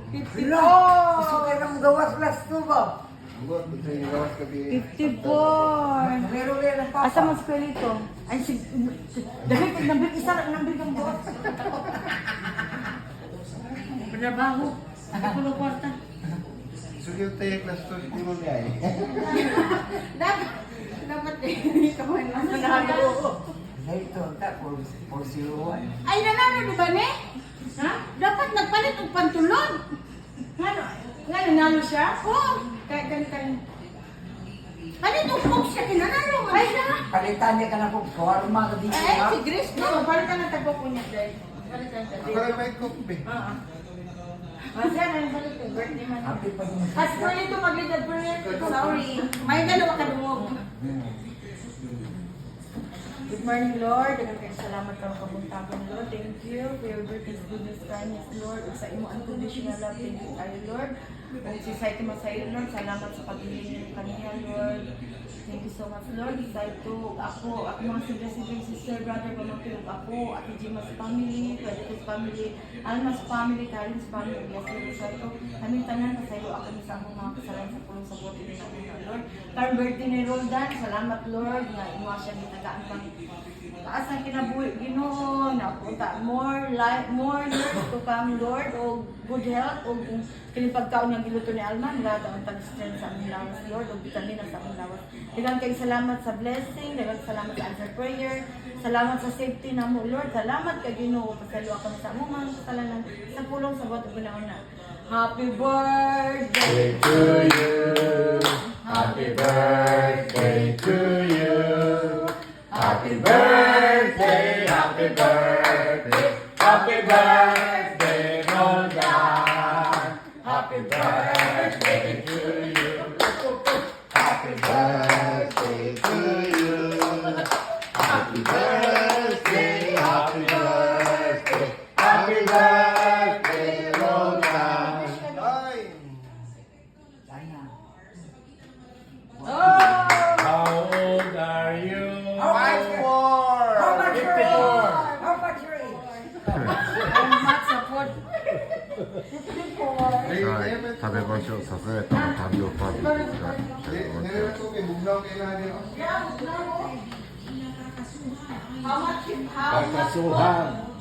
Hala! Gusto kayo nang gawas last to ba? 54. Meron rin ang papa. Asa mas kwelito? Ay, dahil kay nambit isa lang nambit ang buhat. Panabaho. Ako pulo kwarta. Sugil tayo class 2, hindi mo niya eh. Dapat eh, kamay mas nanalo. Ito, for 01. Ay, nanalo di ba ne? Ha? Dapat nagpalit og pantulon. Nga nanalo siya? Oo. Kaya ganito. Ano itong post siya kinanalo? Ay, na. Palitan niya ka na po. Kawarma ka dito. Ay, ha? si Grace, no? Palitan na tagpo po niya, Dad. Palitan na Ako rin may kopi. Oo. Masya na yung balik yung birthday man. Happy pa din. As for ito, maglidad po niya. Sorry. May dalawa ka dumog. Good morning, Lord. Daghang kayong salamat ka kabuntagan, Lord. Thank you for your greatest goodness, kindness, Lord. Ug sa imo unconditional love, thank you tayo, Lord. Ug si Saito Masayo, Lord. Salamat sa paghiling ng kaniya, Lord. Thank you so much, Lord. Saito, ako mga sister, brother, pamangkin, ako, Ate Jima's family, Pwedekos family, Almas family, Karin's family, bless you, Saito. Aming tanan, Saito, ako ni sa akong mga kasalanan sa pulong sa buti nila, Lord. Karang birthday ni Roldan, salamat, Lord, na imuha siya nitagaan pang taas ang kinabuhi, Ginoo, napunta more years to come, Lord, o good health, o kini pagkaon ng giluto ni Alman, lahat ang tag-strength sa aming lawas, Lord, o vitamina sa aming lawas. Daghang kayong salamat sa blessing, daghang salamat sa answer prayer, salamat sa safety na mo, Lord, salamat kay Ginoo, pasalua kami sa among mga kasalanan, sa pulong sa buhat ug na. Happy birthday To you, happy birthday to you. Happy birthday, happy birthday, happy birthday, Roldan. Happy birthday to you. Happy birthday to you. Happy birthday, happy birthday, happy birthday, Roldan. Ay! Sana. How old are you? How much your age? How much your age? I'm not support. 食べましょう。さすがやったら誕生パーティーですから。 Meron ko kay Bugnaw kailangan yun. How much? Kakasuhan.